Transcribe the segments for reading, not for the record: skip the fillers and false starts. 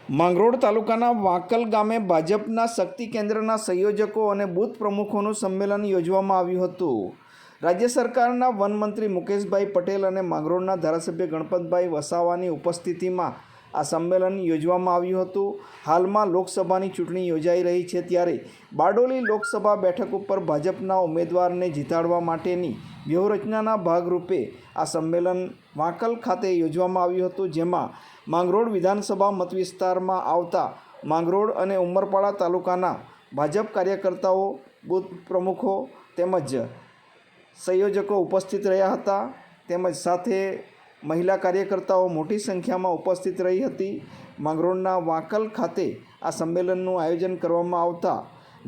માંગરોળ તાલુકાના વાંકલ ગામે ભાજપના શક્તિ કેન્દ્રના સંયોજકો અને બૂથ પ્રમુખોનું સંમેલન યોજવામાં આવ્યું હતું. રાજ્ય સરકારના વનમંત્રી મુકેશભાઈ પટેલ અને માંગરોળના ધારાસભ્ય ગણપતભાઈ વસાવાની ઉપસ્થિતિમાં આ સંમેલન યોજવામાં આવ્યું હતું. હાલમાં લોકસભાની ચૂંટણી યોજાઈ રહી છે, ત્યારે બારડોલી લોકસભા બેઠક ઉપર ભાજપના ઉમેદવારને જીતાડવા માટેની વ્યૂહરચનાના ભાગરૂપે આ સંમેલન વાંકલ ખાતે યોજવામાં આવ્યું હતું, જેમાં માંગરોળ વિધાનસભા મતવિસ્તારમાં આવતા માંગરોળ અને ઉમરપાડા તાલુકાના ભાજપ કાર્યકર્તાઓ, બૂથ પ્રમુખો તેમજ સંયોજકો ઉપસ્થિત રહ્યા હતા. તેમજ સાથે મહિલા કાર્યકર્તાઓ મોટી સંખ્યામાં ઉપસ્થિત રહી હતી. માંગરોળના વાંકલ ખાતે આ સંમેલનનું આયોજન કરવામાં આવતા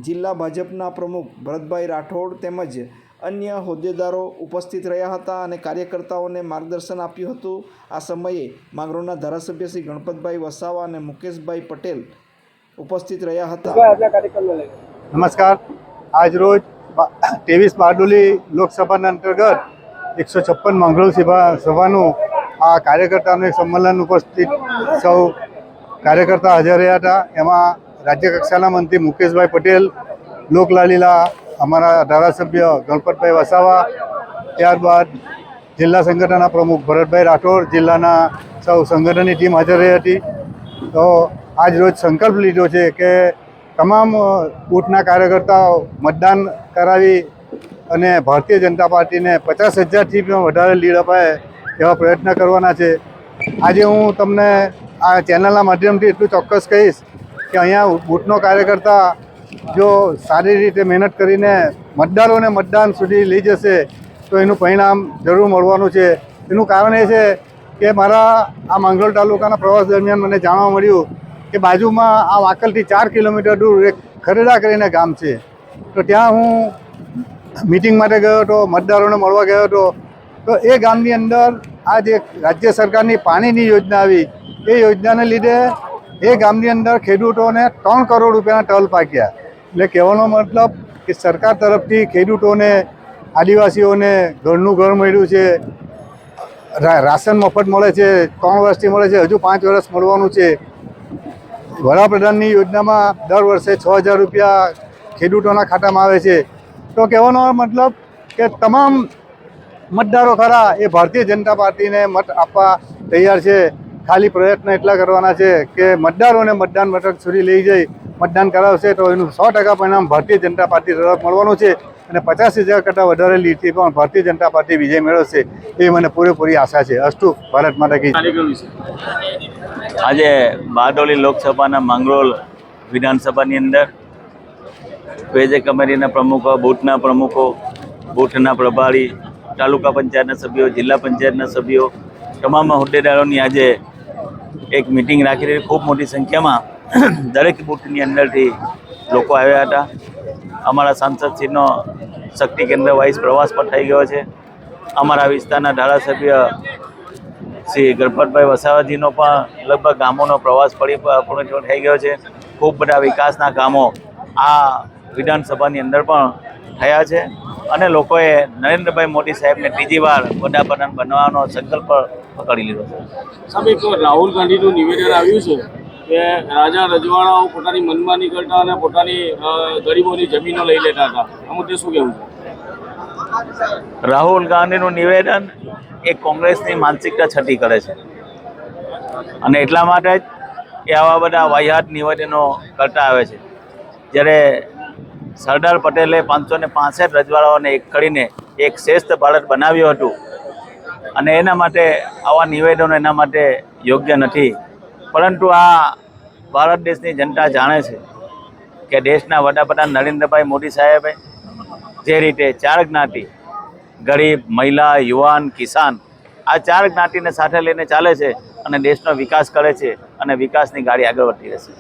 જિલ્લા ભાજપના પ્રમુખ ભરતભાઈ રાઠોડ તેમજ અન્ય હોદ્દેદારો ઉપસ્થિત રહ્યા હતા અને કાર્યકર્તાઓને માર્ગદર્શન આપ્યું હતું. આ સમયે માંગરોળના ધારાસભ્ય શ્રી ગણપતભાઈ વસાવા અને મુકેશભાઈ પટેલ ઉપસ્થિત રહ્યા હતા. નમસ્કાર. આજરોજ 23 બારડોલી લોકસભાના અંતર્ગત 156 માંગરોળ સભાનું આ કાર્યકર્તાઓનું સંમેલન ઉપસ્થિત સૌ કાર્યકર્તા હાજર રહ્યા હતા. એમાં રાજ્ય કક્ષાના મંત્રી મુકેશભાઈ પટેલ, લોકલાલીલા અમારા ધારાસભ્ય ગણપતભાઈ વસાવા, ત્યારબાદ જિલ્લા સંગઠનના પ્રમુખ ભરતભાઈ રાઠોડ, જિલ્લાના સૌ સંગઠનની ટીમ હાજર રહી હતી. તો આજ રોજ સંકલ્પ લીધો છે કે તમામ બૂથના કાર્યકર્તાઓ મતદાન કરાવી અને ભારતીય જનતા પાર્ટીને 50,000થી પણ વધારે લીડ અપાય એવા પ્રયત્ન કરવાના છે. આજે હું તમને આ ચેનલના માધ્યમથી એટલું ચોક્કસ કહીશ કે અહીંયા બૂથનો કાર્યકર્તા જો સારી રીતે મહેનત કરીને મતદારોને મતદાન સુધી લઈ જશે તો એનું પરિણામ જરૂર મળવાનું છે. એનું કારણ એ છે કે મારા આ માંગરોળ તાલુકાના પ્રવાસ દરમિયાન મને જાણવા મળ્યું કે બાજુમાં આ વાંકલથી 4 કિલોમીટર દૂર એક ખરેડા કરીને ગામ છે. તો ત્યાં હું મિટિંગ માટે ગયો હતો, મતદારોને મળવા ગયો હતો. તો એ ગામની અંદર આ જે રાજ્ય સરકારની પાણીની યોજના આવી, એ યોજનાને લીધે એ ગામની અંદર ખેડૂતોને 3 કરોડ રૂપિયાના ટલ પાક્યા. એટલે કહેવાનો મતલબ કે સરકાર તરફથી ખેડૂતોને, આદિવાસીઓને ઘરનું ઘર મળ્યું છે, રાશન મફત મળે છે, 3 વર્ષથી મળે છે, હજુ 5 વર્ષ મળવાનું છે. વડાપ્રધાનની યોજનામાં દર વર્ષે 6,000 રૂપિયા ખેડૂતોના ખાતામાં આવે છે. તો કહેવાનો મતલબ કે તમામ મતદારો ખરા એ ભારતીય જનતા પાર્ટીને મત આપવા તૈયાર છે. ખાલી પ્રયત્ન એટલા કરવાના છે કે મતદારોને મતદાન મથક સુધી લઈ જઈ મતદાન કરાવશે તો એનું 100% પરિણામ ભારતીય જનતા પાર્ટી તરફ મળવાનું છે અને 50,000 કરતાં વધારે લીડથી પણ ભારતીય જનતા પાર્ટી વિજય મેળવશે એ મને પૂરેપૂરી આશા છે. અસ્તુ. ભારત માતા કી જય. આજે બારડોલી લોકસભાના માંગરોળ વિધાનસભાની અંદર પેજ કમિટીના પ્રમુખો, બૂથના પ્રમુખો, બૂથના પ્રભારી, તાલુકા પંચાયતના સભ્યો, જિલ્લા પંચાયતના સભ્યો, તમામ હોદ્દેદારોની આજે એક મિટિંગ રાખી રહી. ખૂબ મોટી સંખ્યામાં દરેક બૂથની અંદરથી લોકો આવ્યા હતા. અમારા સાંસદશ્રીનો શક્તિ કેન્દ્ર વાઇઝ પ્રવાસ પણ થઈ ગયો છે. અમારા વિસ્તારના ધારાસભ્ય શ્રી ગણપતભાઈ વસાવાજીનો પણ લગભગ ગામોનો પ્રવાસ પૂર્ણ થઈ ગયો છે. ખૂબ બધા વિકાસના કામો આ વિધાનસભાની અંદર પણ થયા છે અને લોકોએ નરેન્દ્રભાઈ મોદી સાહેબને ત્રીજી વાર વડાપ્રધાન બનવાનો સંકલ્પ પકડી લીધો છે. સાહેબ, એક રાહુલ ગાંધીનું નિવેદન આવ્યું છે કે રાજા રજવાડાઓ પોતાની મનમાની કરતા અને પોતાની ગરીબોની જમીનો લઈ લેતા હતા. આમાં તે શું કહેવું છે? રાહુલ ગાંધીનું નિવેદન એ કોંગ્રેસની માનસિકતા છતી કરે છે અને એટલા માટે જ એ આવા બધા વાહિયાત નિવેદનો કરતા આવે છે. જ્યારે સરદાર પટેલે 565 રજવાડાઓને એક કરીને એક શ્રેષ્ઠ ભારત બનાવ્યું હતું અને એના માટે આવા નિવેદનો એના માટે યોગ્ય નથી. પરંતુ આ ભારત દેશની જનતા જાણે છે કે દેશના વડાપ્રધાન નરેન્દ્રભાઈ મોદી સાહેબે જે રીતે 4 જ્ઞાતિ, ગરીબ, મહિલા, યુવાન, કિસાન, આ 4 જ્ઞાતિને સાથે લઈને ચાલે છે અને દેશનો વિકાસ કરે છે અને વિકાસની ગાડી આગળ વધતી રહેશે.